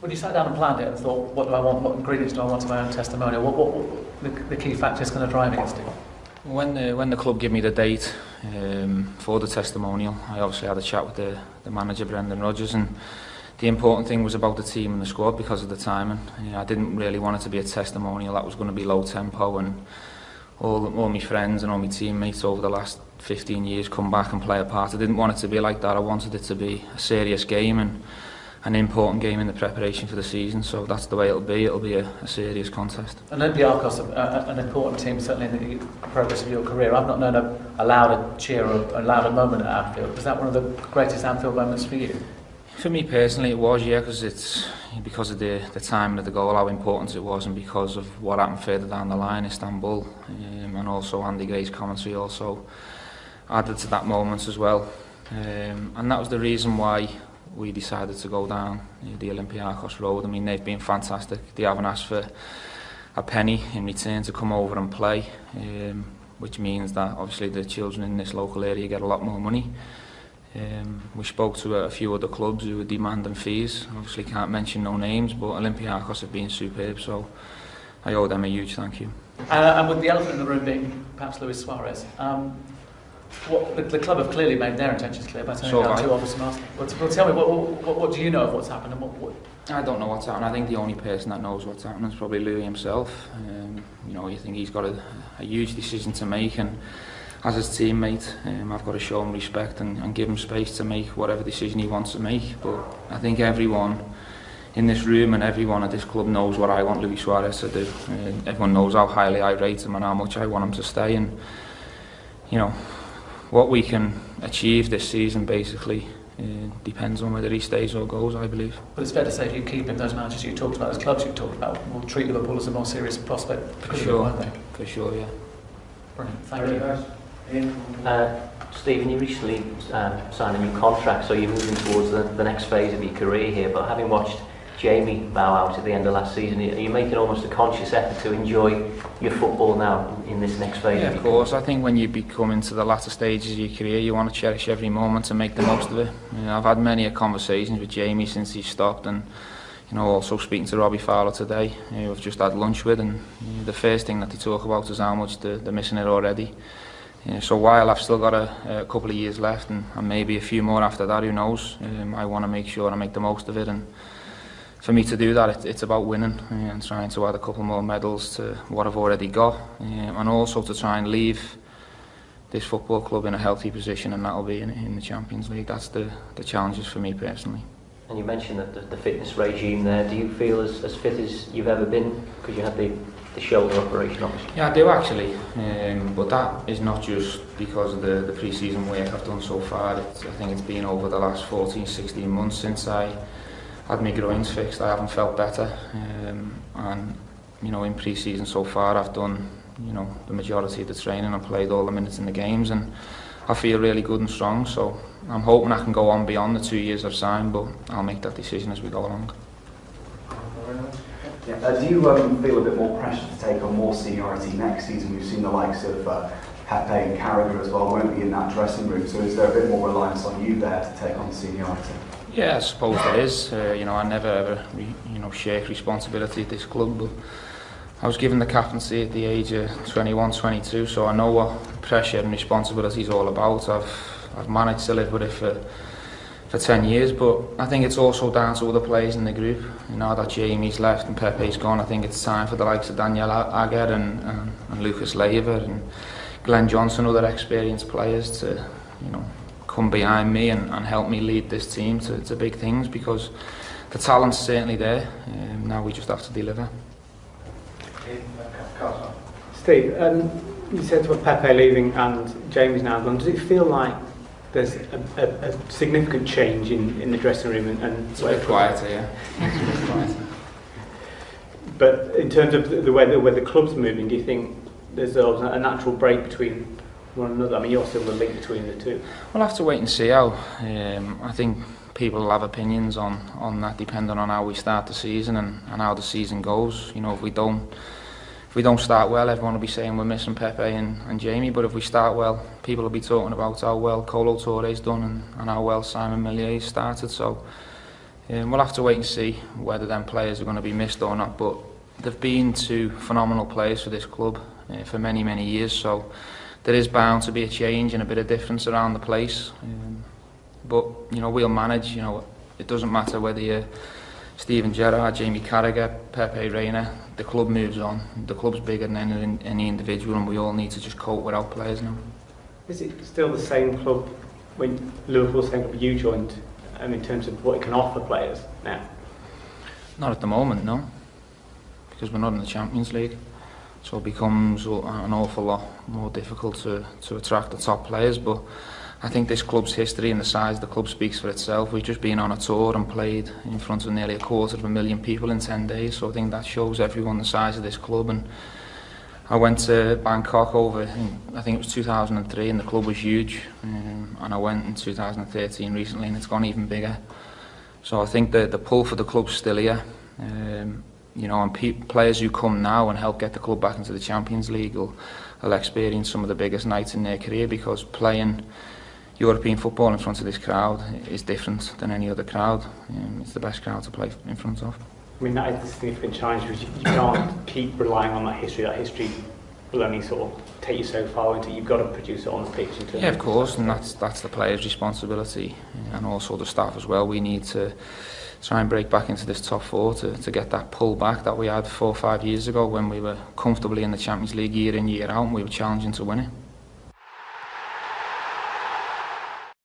When you sat down and planned it and thought, what do I want, what ingredients do I want in my own testimonial, what the key factors going to drive it, Steve? When the club gave me the date for the testimonial, I obviously had a chat with the manager, Brendan Rodgers, and the important thing was about the team and the squad because of the timing. I didn't really want it to be a testimonial that was going to be low tempo, and all my friends and all my teammates over the last 15 years come back and play a part. I didn't want it to be like that. I wanted it to be a serious game and an important game in the preparation for the season, so that's the way it'll be. It'll be a serious contest. Olympiacos, an important team certainly in the progress of your career. I've not known a louder cheer or a louder moment at Anfield. Was that one of the greatest Anfield moments for you? For me personally it was, yeah, because of the timing of the goal, how important it was, and because of what happened further down the line, Istanbul, and also Andy Gray's commentary also added to that moment as well. And that was the reason why we decided to go down the Olympiacos road. I mean, they've been fantastic. They haven't asked for a penny in return to come over and play, which means that obviously the children in this local area get a lot more money. We spoke to a few other clubs who were demanding fees. Obviously can't mention no names, but Olympiacos have been superb, so I owe them a huge thank you. And with the elephant in the room being perhaps Luis Suarez, the club have clearly made their intentions clear by turning down two offers from Arsenal. Well, tell me, what do you know of what's happened? And what? I don't know what's happened. I think the only person that knows what's happening is probably Louis himself. You think he's got a huge decision to make, and as his teammate, I've got to show him respect and give him space to make whatever decision he wants to make. But I think everyone in this room and everyone at this club knows what I want Luis Suarez to do. Everyone knows how highly I rate him and how much I want him to stay. And what we can achieve this season basically depends on whether he stays or goes, I believe. But it's fair to say if you keep him, those managers you talked about, those clubs you talked about, will treat Liverpool as a more serious prospect. For sure, won't they? For sure, yeah. Brilliant, thank you. Stephen, you recently signed a new contract, so you're moving towards the next phase of your career here, but having watched Jamie bow out at the end of last season, are you making almost a conscious effort to enjoy your football now in this next phase? Yeah, of course. I think when you become into the latter stages of your career, you want to cherish every moment and make the most of it. I've had many conversations with Jamie since he stopped, and also speaking to Robbie Fowler today, who I've just had lunch with, and the first thing that they talk about is how much they're missing it already. So while I've still got a couple of years left and maybe a few more after that, who knows, I want to make sure I make the most of it, and for me to do that it's about winning and trying to add a couple more medals to what I've already got, and also to try and leave this football club in a healthy position, and that'll be in the Champions League. That's the challenges for me personally. And you mentioned that the fitness regime there, do you feel as fit as you've ever been, because you had the shoulder operation obviously? Yeah, I do actually, but that is not just because of the pre-season work I've done so far. I think it's been over the last 14-16 months since I had my groins fixed. I haven't felt better, and in pre-season so far I've done the majority of the training and played all the minutes in the games, and I feel really good and strong, so I'm hoping I can go on beyond the 2 years I've signed, but I'll make that decision as we go along. Yeah. Do you feel a bit more pressure to take on more seniority next season? We've seen the likes of Pepe and Gerrard as well won't be in that dressing room, so is there a bit more reliance on you there to take on seniority? Yeah, I suppose there is. I never ever shirk responsibility at this club, but I was given the captaincy at the age of 21, 22, so I know what pressure and responsibility is all about. I've managed to live with it for 10 years, but I think it's also down to other players in the group. Now that Jamie's left and Pepe's gone, I think it's time for the likes of Daniel Agger and Lucas Leiva and Glenn Johnson, other experienced players, to come behind me and help me lead this team to big things, because the talent's certainly there. Now we just have to deliver. Steve, you said with Pepe leaving and Jamie's now gone, does it feel like there's a significant change in the dressing room? And it's a bit quieter, yeah. But in terms of the way the club's moving, do you think there's a natural break between one another? I mean, you're still the link between the two. We'll have to wait and see how. I think people will have opinions on that depending on how we start the season and how the season goes. If we don't start well, everyone will be saying we're missing Pepe and Jamie, but if we start well, people will be talking about how well Colo Touré's done and how well Simon Millier's started. So We'll have to wait and see whether them players are going to be missed or not, but they've been two phenomenal players for this club for many, many years, so there is bound to be a change and a bit of difference around the place. But you know, we'll manage. You know, it doesn't matter whether you're Steven Gerrard, Jamie Carragher, Pepe Reina. The club moves on. The club's bigger than any individual, and we all need to just cope with our players now. Is it still the same club when Liverpool, the same club you joined, in terms of what it can offer players now? Not at the moment, no, because we're not in the Champions League, so it becomes an awful lot more difficult to attract the top players. But I think this club's history and the size of the club speaks for itself. We've just been on a tour and played in front of nearly 250,000 people in 10 days, so I think that shows everyone the size of this club. And I went to Bangkok I think it was 2003, and the club was huge, and I went in 2013 recently, and it's gone even bigger. So I think the pull for the club's still here. You know, and players who come now and help get the club back into the Champions League will experience some of the biggest nights in their career, because playing European football in front of this crowd is different than any other crowd. It's the best crowd to play in front of. I mean, that is a significant challenge, because you can't keep relying on that history. That history will only sort of take you so far into it. You've got to produce it on the pitch. Yeah, of course, and that's the players' responsibility, and also the staff as well. We need to try and break back into this top four to get that pull back that we had 4 or 5 years ago, when we were comfortably in the Champions League year in, year out, and we were challenging to win it.